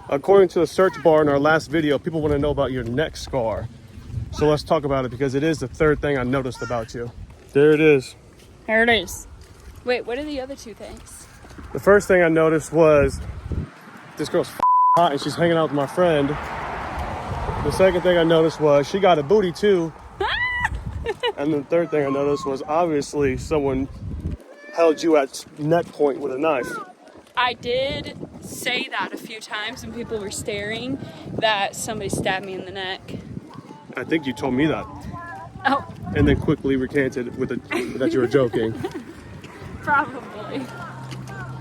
According to the search bar in our last video, people want to know about your neck scar. So let's talk about it because it is the third thing I noticed about you. There it is. There it is. Wait, what are the other two things? The first thing I noticed was this girl's hot and she's hanging out with my friend. The second thing I noticed was she got a booty too. And the third thing I noticed was obviously someone held you at neck point with a knife. I did say that a few times when people were staring, that somebody stabbed me in the neck. I think you told me that. Oh. And then quickly recanted with that you were joking. Probably.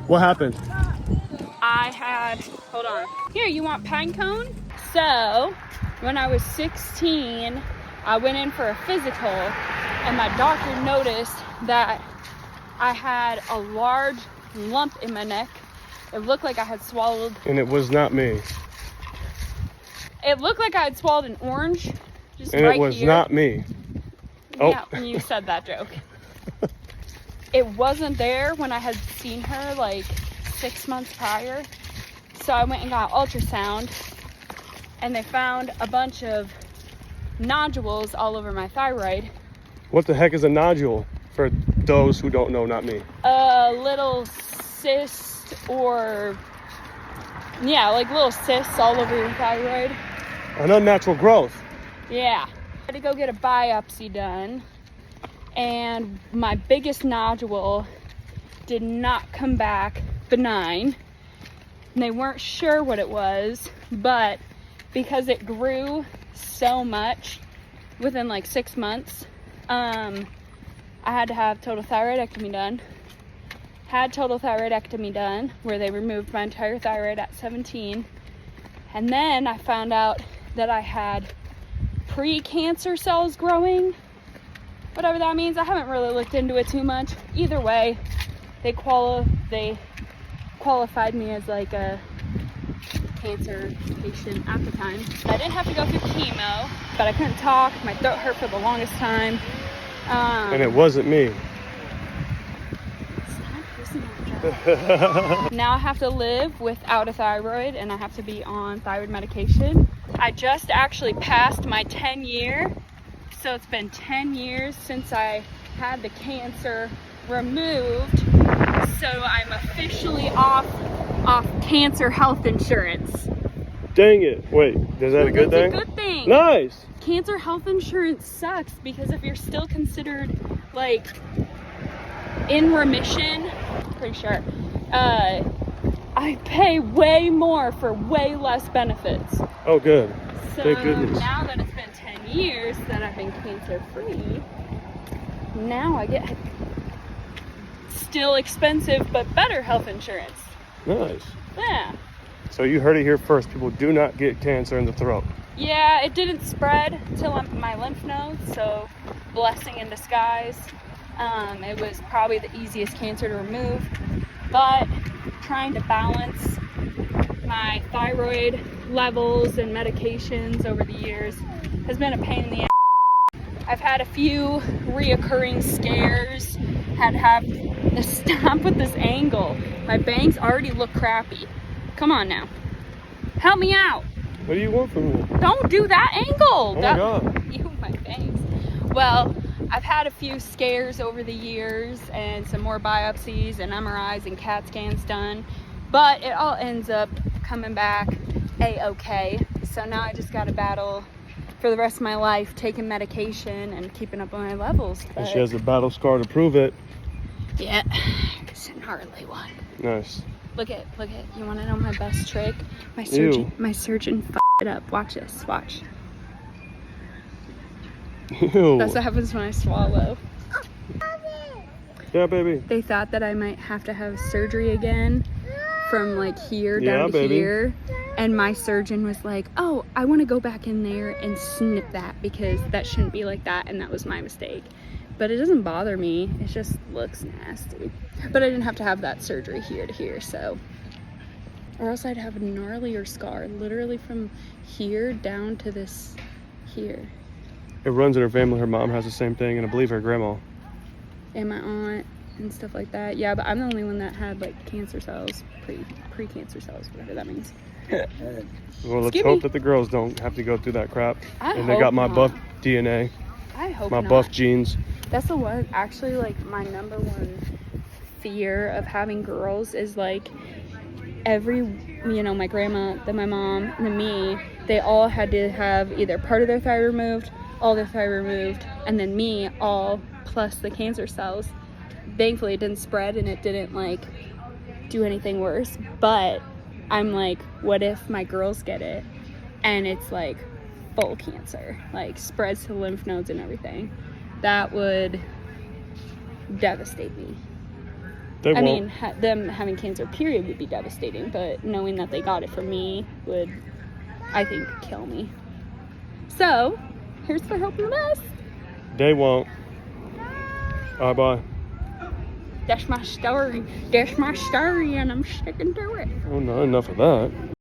What happened? Hold on. Here, you want pine cone? So, when I was 16, I went in for a physical and my doctor noticed that I had a large lump in my neck. It looked like I had swallowed. And it was not me. It looked like I had swallowed an orange. Just and right it was here. not me. Yeah, Oh. you said that joke. It wasn't there when I had seen her like 6 months prior. So I went and got ultrasound and they found a bunch of nodules all over my thyroid. What the heck is a nodule for those who don't know, not me? A little cyst or, yeah, like little cysts all over your thyroid. An unnatural growth. Yeah. I had to go get a biopsy done and my biggest nodule did not come back benign. And they weren't sure what it was, but because it grew so much within like 6 months, I had to have total thyroidectomy done. Had total thyroidectomy done where they removed my entire thyroid at 17. And then I found out that I had pre-cancer cells growing, whatever that means. I haven't really looked into it too much. Either way, they qualified me as like a cancer patient at the time. I didn't have to go through chemo, but I couldn't talk. My throat hurt for the longest time. And it wasn't me. Now I have to live without a thyroid and I have to be on thyroid medication. I just actually passed my 10-year. So it's been 10 years since I had the cancer removed. So I'm officially off cancer health insurance. Dang it. Wait, is that a good thing? It's a good thing. Nice. Cancer health insurance sucks because if you're still considered like in remission, pretty sure, I pay way more for way less benefits. Oh, good. So thank goodness. Now that it's been 10 years that I've been cancer free, now I get still expensive but better health insurance. Nice. Yeah. So you heard it here first. People do not get cancer in the throat. Yeah, it didn't spread till my lymph nodes, so blessing in disguise. It was probably the easiest cancer to remove, but trying to balance my thyroid levels and medications over the years has been a pain in the ass. I've had a few reoccurring scares, had to have to stop with this angle. My bangs already look crappy. Come on now. Help me out. What do you want from me? Don't do that angle. Oh my God. You, my bangs. Well, I've had a few scares over the years and some more biopsies and MRIs and CAT scans done, but it all ends up coming back a-okay. So now I just got to battle for the rest of my life taking medication and keeping up on my levels. And she has a battle scar to prove it. Yeah, it's an hardly one. Nice. Look at, you want to know my best trick? My surgeon f***ed it up. Watch this, watch. Ew. That's what happens when I swallow. Yeah, baby. They thought that I might have to have surgery again from like here down to here. And my surgeon was like, oh, I want to go back in there and snip that because that shouldn't be like that. And that was my mistake. But it doesn't bother me. It just looks nasty. But I didn't have to have that surgery here to here, so. Or else I'd have a gnarlier scar, literally from here down to this here. It runs in her family. Her mom has the same thing, and I believe her grandma. And my aunt and stuff like that. Yeah, but I'm the only one that had like cancer cells, pre-cancer cells, whatever that means. Well, let's Skippy. hope that the girls don't have to go through that crap. I And they hope got my not. buff DNA, I hope my not. buff genes. That's the one, actually, like, my number one fear of having girls is, like, every, you know, my grandma, then my mom, and then me, they all had to have either part of their thigh removed, all their thigh removed, and then me, all plus the cancer cells. Thankfully, it didn't spread and it didn't, like, do anything worse. But I'm like, what if my girls get it and it's, like, full cancer, like, spreads to the lymph nodes and everything? That would devastate me. They I won't. mean, them having cancer, period, would be devastating, but knowing that they got it from me would, I think, kill me. So, here's for hoping the best. They won't. Bye. That's my story. That's my story, and I'm sticking to it. Oh, no, enough of that.